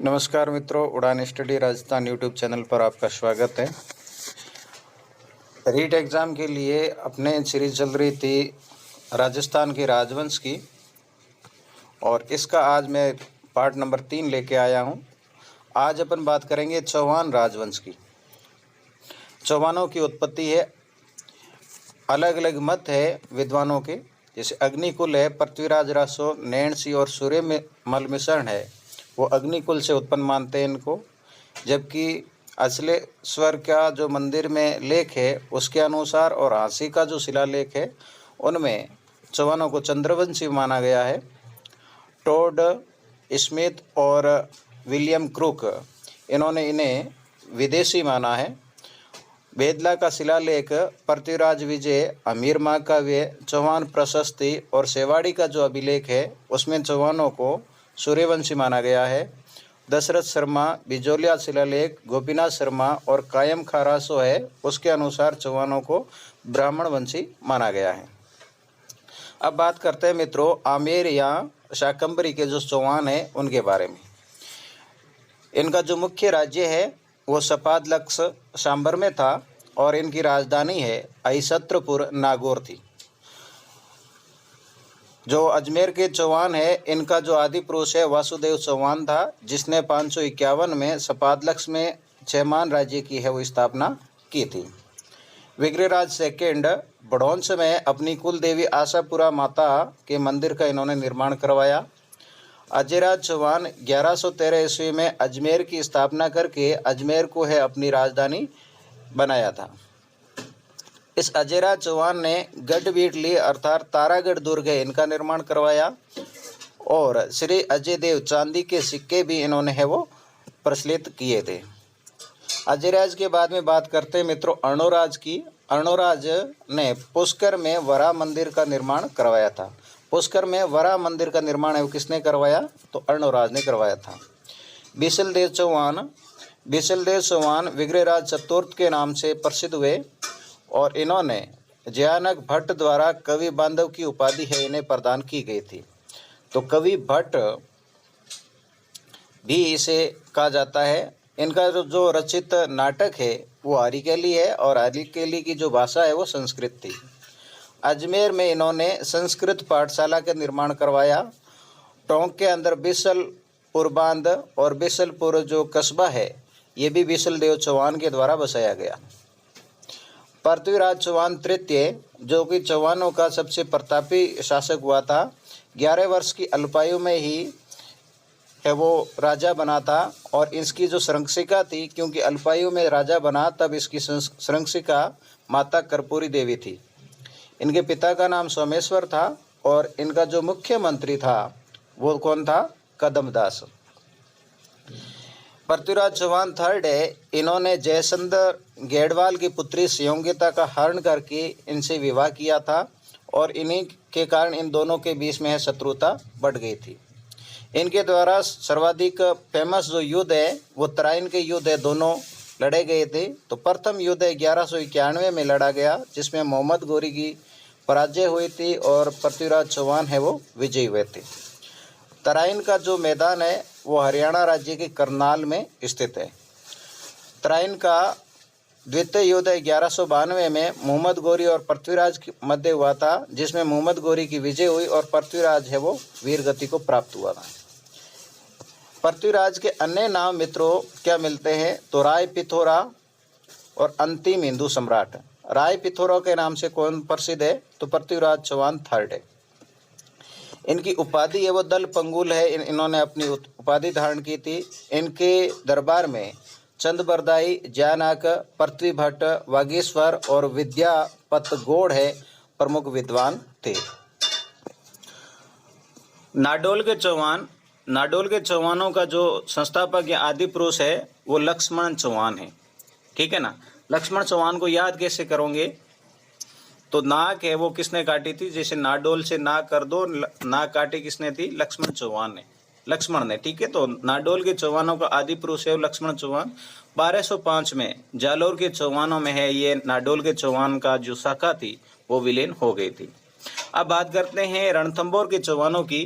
नमस्कार मित्रों, उड़ान स्टडी राजस्थान यूट्यूब चैनल पर आपका स्वागत है। रीट एग्ज़ाम के लिए अपने सीरीज चल रही थी राजस्थान के राजवंश की, और इसका आज मैं पार्ट नंबर 3 लेके आया हूँ। आज अपन बात करेंगे चौहान राजवंश की। चौहानों की उत्पत्ति है, अलग अलग मत है विद्वानों के। जैसे अग्निकुल है, पृथ्वीराज रासो, नैणसी और सूर्य में मल मिश्रण है, वो अग्निकुल से उत्पन्न मानते हैं इनको। जबकि अचलेश्वर का जो मंदिर में लेख है उसके अनुसार और हाँसी का जो शिलालेख है उनमें चौहानों को चंद्रवंशी माना गया है। टोड स्मिथ और विलियम क्रूक इन्होंने इन्हें विदेशी माना है। बेदला का शिलालेख, पृथ्वीराज विजय, अमीर महाकाव्य, चौहान प्रशस्ति और सेवाड़ी का जो अभिलेख है उसमें चौहानों को सूर्यवंशी माना गया है। दशरथ शर्मा, बिजोलिया शिलालेख, गोपीनाथ शर्मा और कायम खारासो है, उसके अनुसार चौहानों को ब्राह्मण वंशी माना गया है। अब बात करते हैं मित्रों आमेर या शाकंभरी के जो चौहान हैं उनके बारे में। इनका जो मुख्य राज्य है वो सपादलक्ष सांबर में था और इनकी राजधानी है अहिसत्रपुर नागौर थी। जो अजमेर के चौहान है इनका जो आदि पुरुष है वासुदेव चौहान था, जिसने 551 में सपादलक्ष में छैमान राज्य की है वो स्थापना की थी। विग्रहराज सेकेंड बड़ौंस में अपनी कुल देवी आशापुरा माता के मंदिर का इन्होंने निर्माण करवाया। अजयराज चौहान 1113 ईस्वी में अजमेर की स्थापना करके अजमेर को है अपनी राजधानी बनाया था। इस अजयराज चौहान ने गढ़बीटली अर्थात तारागढ़ दुर्ग है इनका निर्माण करवाया, और श्री अजय देव चांदी के सिक्के भी इन्होंने है वो प्रचलित किए थे। अजयराज के बाद में बात करते हैं मित्रों अर्णोराज की। अर्णोराज ने पुष्कर में वराह मंदिर का निर्माण करवाया था। पुष्कर में वराह मंदिर का निर्माण है वो किसने करवाया? तो अर्णोराज ने करवाया था। बिसलदेव चौहान विग्रहराज चतुर्थ के नाम से प्रसिद्ध हुए, और इन्होंने जयानक भट्ट द्वारा कवि बांधव की उपाधि है इन्हें प्रदान की गई थी। तो कवि भट्ट भी इसे कहा जाता है। इनका जो रचित नाटक है वो हरिकेली है, और हरिकेली की जो भाषा है वो संस्कृत थी। अजमेर में इन्होंने संस्कृत पाठशाला का निर्माण करवाया। टोंक के अंदर बिसलपुर बांध और बिसलपुर जो कस्बा है ये भी बिसलदेव चौहान के द्वारा बसाया गया। पृथ्वीराज चौहान तृतीय, जो कि चौहानों का सबसे प्रतापी शासक हुआ था, 11 वर्ष की अल्पायु में ही है वो राजा बना था। और इसकी जो संरक्षिका थी, क्योंकि अल्पायु में राजा बना तब इसकी संरक्षिका माता कर्पूरी देवी थी। इनके पिता का नाम सोमेश्वर था, और इनका जो मुख्यमंत्री था वो कौन था? कदमदास। पृथ्वीराज चौहान थर्ड है, इन्होंने जयचंद्र गेडवाल की पुत्री संयोगिता का हरण करके इनसे विवाह किया था, और इन्हीं के कारण इन दोनों के बीच में शत्रुता बढ़ गई थी। इनके द्वारा सर्वाधिक फेमस जो युद्ध है वो तराइन के युद्ध है, दोनों लड़े गए थे। तो प्रथम युद्ध 1191 में लड़ा गया, जिसमें मोहम्मद गोरी की पराजय हुई थी और पृथ्वीराज चौहान है वो विजयी हुए थे। तराइन का जो मैदान है वो हरियाणा राज्य के करनाल में स्थित है। तराइन का द्वितीय युद्ध 1192 में मोहम्मद गोरी और पृथ्वीराज के मध्य हुआ था, जिसमें मोहम्मद गोरी की विजय हुई और पृथ्वीराज है वो वीर गति को प्राप्त हुआ था। पृथ्वीराज के अन्य नाम मित्रों क्या मिलते हैं? तो राय पिथोरा और अंतिम हिंदू सम्राट। राय पिथोरा के नाम से कौन प्रसिद्ध है? तो पृथ्वीराज चौहान थर्ड है। इनकी उपाधि है वो दल पंगुल है, इन्होंने अपनी उपाधि धारण की थी। इनके दरबार में चंद बरदाई, जयानक, पृथ्वी भट्ट, वागीश्वर और विद्यापत गौड़ है प्रमुख विद्वान थे। नाडोल के चौहानों का जो संस्थापक या आदि पुरुष है वो लक्ष्मण चौहान है। ठीक है ना। लक्ष्मण चौहान को याद कैसे करोगे? तो नाक है वो किसने काटी थी? जैसे नाडोल से नाक कर दो, नाक काटी किसने थी? लक्ष्मण ने। ठीक है। तो नाडोल के चौहानों का आदि पुरुष है लक्ष्मण चौहान। 1205 में जालोर के चौहानों में है ये नाडोल के चौहान का जो शाखा थी वो विलीन हो गई थी। अब बात करते हैं रणथंभौर के चौहानों की।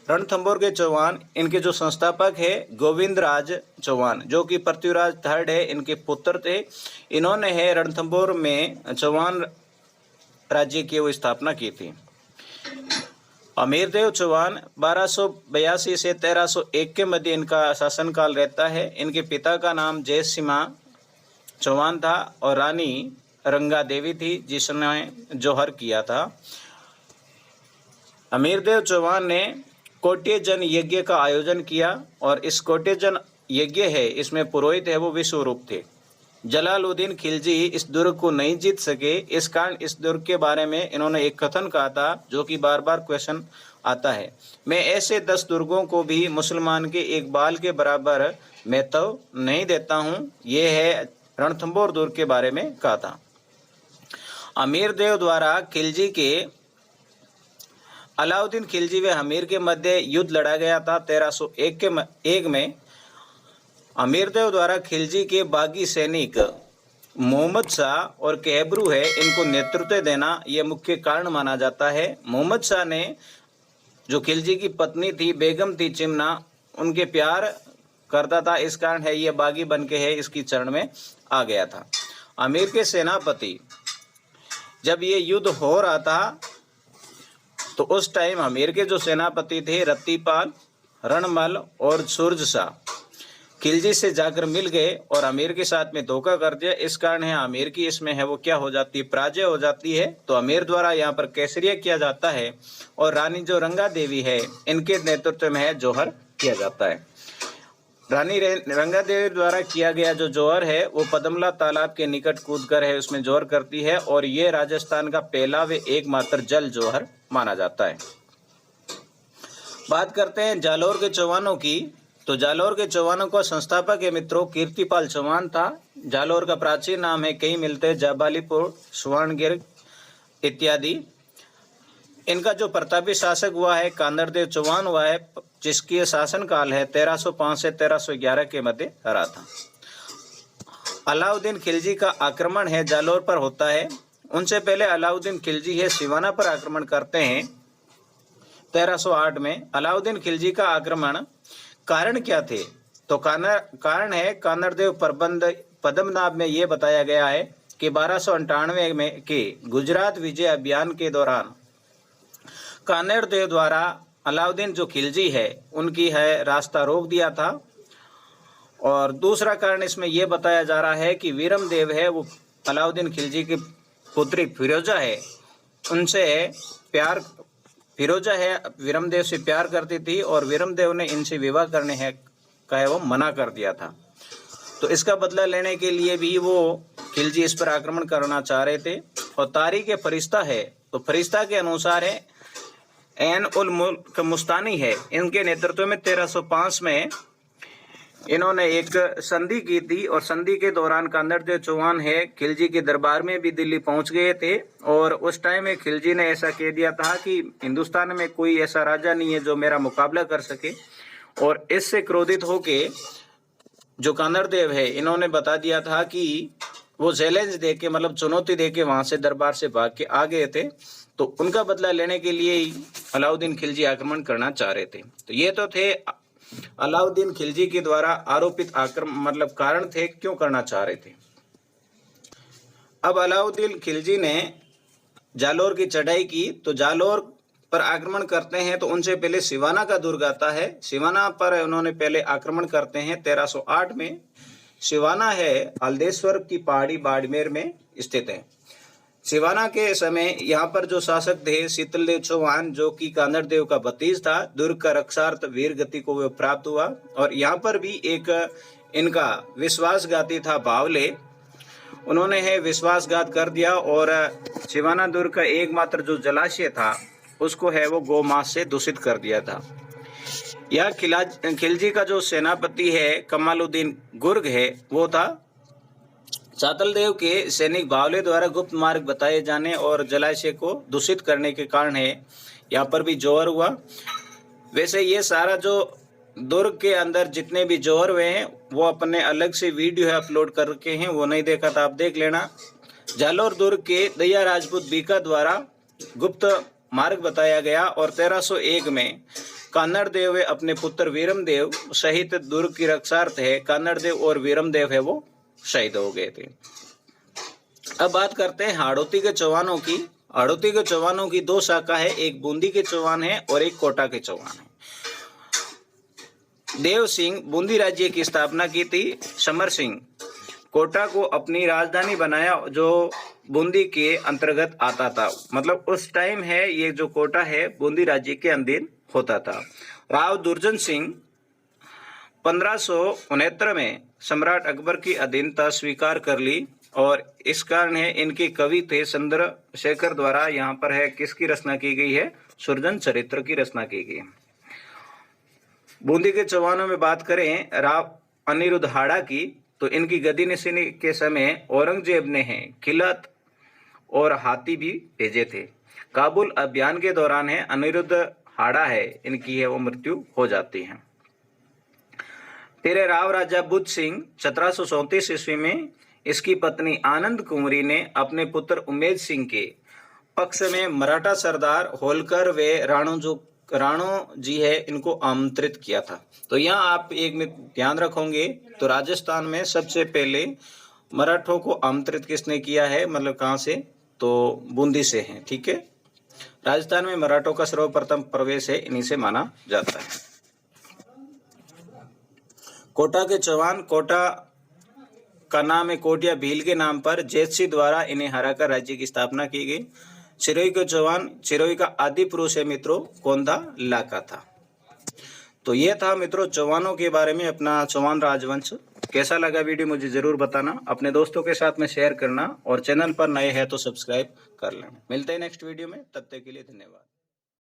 रणथंभौर के चौहान, इनके जो संस्थापक है गोविंदराज चौहान, जो कि पृथ्वीराज थर्ड है, इनके पुत्र थे। इन्होंने है रणथंभौर में चौहान राज्य की वो स्थापना की थी। अमीरदेव चौहान 1282 से 1301 के मध्य इनका शासनकाल रहता है। इनके पिता का नाम जयसिम्हा चौहान था और रानी रंगा देवी थी, जिसने जौहर किया था। अमीरदेव चौहान ने कोट्य जन यज्ञ का आयोजन किया और इस कोट्य जन यज्ञ है, इसमें पुरोहित है वो विश्वरूप थे। जलालुद्दीन खिलजी इस दुर्ग को नहीं जीत सके, इस कारण इस दुर्ग के बारे में इन्होंने एक कथन कहा था, जो कि बार बार क्वेश्चन आता है, मैं ऐसे 10 दुर्गों को भी मुसलमान के एक बाल के बराबर महत्व नहीं देता हूँ। ये है रणथंभौर दुर्ग के बारे में कहा था। अमीरदेव द्वारा खिलजी के अलाउद्दीन खिलजी व अमीर के मध्य युद्ध लड़ा गया था 1301 में। अमीरदेव द्वारा खिलजी के बागी सैनिक मोहम्मद शाह और कहबरू है, इनको नेतृत्व देना यह मुख्य कारण माना जाता है। मोहम्मद शाह ने जो खिलजी की पत्नी थी बेगम थी चिमना, उनके प्यार करता था, इस कारण है ये बागी बन के है इसकी चरण में आ गया था। अमीर के सेनापति जब ये युद्ध हो रहा था तो उस टाइम अमीर के जो सेनापति थे रत्तीपाल, रणमल और सूरज शाह खिलजी से जाकर मिल गए और अमीर के साथ में धोखा कर दिया। इस कारण है अमीर की इसमें है वो क्या हो जाती है, पराजय हो जाती है। तो अमीर द्वारा यहाँ पर केसरिया किया जाता है और रानी जो रंगा देवी है इनके नेतृत्व में है जौहर किया जाता है। रानी रंगा देवी द्वारा किया गया जो जौहर है वो पदमला तालाब के निकट कूदकर है उसमें जौहर करती है और ये राजस्थान का पहला व एकमात्र जल जौहर माना जाता है। बात करते हैं जालौर के चौहानों की। तो जालौर के चौहानों का संस्थापक है मित्रों कीर्तिपाल चौहान था। जालौर का प्राचीन नाम है, कई मिलते हैं, जाबालीपुर, स्वर्णगिर इत्यादि। इनका जो प्रतापी शासक हुआ है कांदरदेव चौहान हुआ है, जिसकी शासनकाल है 1305 से 1311 के मध्य रहा था। अलाउद्दीन खिलजी का आक्रमण है जालौर पर होता है। उनसे पहले अलाउद्दीन खिलजी है सिवाना पर आक्रमण करते हैं 1308 में। अलाउद्दीन खिलजी का आक्रमण कारण क्या थे? तो कारण है कानरदेव प्रबंध पद्मनाभ में यह बताया गया है कि 1298 में के गुजरात विजय अभियान के दौरान कानरदेव द्वारा अलाउद्दीन जो खिलजी है उनकी है रास्ता रोक दिया था। और दूसरा कारण इसमें यह बताया जा रहा है कि वीरमदेव है वो अलाउद्दीन खिलजी की पुत्री फिरोजा है उनसे प्यार, फिरोजा है वीरमदेव से प्यार करती थी और वीरमदेव ने इनसे विवाह करने है का है वो मना कर दिया था। तो इसका बदला लेने के लिए भी वो खिलजी इस पर आक्रमण करना चाह रहे थे। और तारीख फरिश्ता है, तो फरिश्ता के अनुसार है एन उल मुल्क मुस्तानी है, इनके नेतृत्व में 1305 में इन्होंने एक संधि की थी और संधि के दौरान कांदरदेव चौहान है खिलजी के दरबार में भी दिल्ली पहुंच गए थे। और उस टाइम में खिलजी ने ऐसा कह दिया था कि हिंदुस्तान में कोई ऐसा राजा नहीं है जो मेरा मुकाबला कर सके। और इससे क्रोधित होके जो कांदरदेव है इन्होंने बता दिया था कि वो चैलेंज दे के मतलब चुनौती दे के वहां से दरबार से भाग के आ गए थे। तो उनका बदला लेने के लिए ही अलाउद्दीन खिलजी आक्रमण करना चाह रहे थे। तो ये तो थे अलाउद्दीन खिलजी के द्वारा आरोपित आक्रमण मतलब कारण थे क्यों करना चाह रहे थे। अब अलाउद्दीन खिलजी ने जालौर की चढ़ाई की, तो जालौर पर आक्रमण करते हैं। तो उनसे पहले सिवाना का दुर्ग आता है, सिवाना पर उन्होंने पहले आक्रमण करते हैं 1308 में। सिवाना है हल्देश्वर की पहाड़ी बाड़मेर में स्थित है। सिवाना के समय यहाँ पर जो शासक थे शीतलदेव चौहान, जो कि कांदरदेव का भतीज था। दुर्ग का रक्षार्थ वीर गति को वो प्राप्त हुआ। और यहाँ पर भी एक इनका विश्वासघाती था बावले, उन्होंने है विश्वासघात कर दिया और सिवाना दुर्ग का एकमात्र जो जलाशय था उसको है वो गोमांस से दूषित कर दिया था। यह खिलजी का जो सेनापति है कमालुद्दीन गुर्ग है वो था। चातलदेव के सैनिक बावले द्वारा गुप्त मार्ग बताए जाने और जलाशय को दूषित करने के कारण है यहाँ पर भी जौहर हुआ। वैसे ये सारा जो दुर्ग के अंदर जितने भी जौहर हुए हैं वो अपने अलग से वीडियो है अपलोड करके हैं, वो नहीं देखा था आप देख लेना। जालौर दुर्ग के दया राजपूत बीका द्वारा गुप्त मार्ग बताया गया और 1301 में कान्हड़ देव वे अपने पुत्र वीरमदेव सहित दुर्ग की रक्षार्थ कान्हड़ देव और वीरमदेव है वो शहीद हो गए थे। अब बात करते हैं हाड़ौती के चौहानों की। हाड़ौती के चौहानों की दो शाखा है, एक बूंदी के चौहान है और एक कोटा के चौहान है। देव सिंह बूंदी राज्य की स्थापना की थी। समर सिंह कोटा को अपनी राजधानी बनाया जो बूंदी के अंतर्गत आता था। मतलब उस टाइम है ये जो कोटा है बूंदी राज्य के अधीन होता था। राव दुर्जन सिंह 1569 में सम्राट अकबर की अधीनता स्वीकार कर ली और इस कारण है इनके कवि थे चंद्रशेखर द्वारा यहाँ पर है किसकी रचना की गई है, सुरजन चरित्र की रचना की गई। बूंदी के चौहानों में बात करें राव अनिरुद्ध हाड़ा की, तो इनकी गद्दी नशीनी के समय औरंगजेब ने है खिलत और हाथी भी भेजे थे। काबुल अभियान के दौरान है अनिरुद्ध हाड़ा है इनकी है वो मृत्यु हो जाती है। फिर राव राजा बुद्ध सिंह 1734 ईस्वी में इसकी पत्नी आनंद कुंवरी ने अपने पुत्र उमेद सिंह के पक्ष में मराठा सरदार होलकर व राणो जी है इनको आमंत्रित किया था। तो यहाँ आप एक में ध्यान रखोगे तो राजस्थान में सबसे पहले मराठों को आमंत्रित किसने किया है, मतलब कहाँ से, तो बूंदी से है। ठीक है, राजस्थान में मराठों का सर्वप्रथम प्रवेश है इन्हीं से माना जाता है। कोटा के चौहान, कोटा का नाम है कोटिया भील के नाम पर जैत सिंह द्वारा इन्हें हराकर राज्य की स्थापना की गई। सिरोही के चौहान, सिरोही का आदि पुरुष है मित्रों कोंधा लाका था। तो ये था मित्रों चौहानों के बारे में अपना चौहान राजवंश। कैसा लगा वीडियो मुझे जरूर बताना, अपने दोस्तों के साथ में शेयर करना और चैनल पर नए हैं तो सब्सक्राइब कर लेना। मिलते हैं नेक्स्ट वीडियो में, तब तक के लिए धन्यवाद।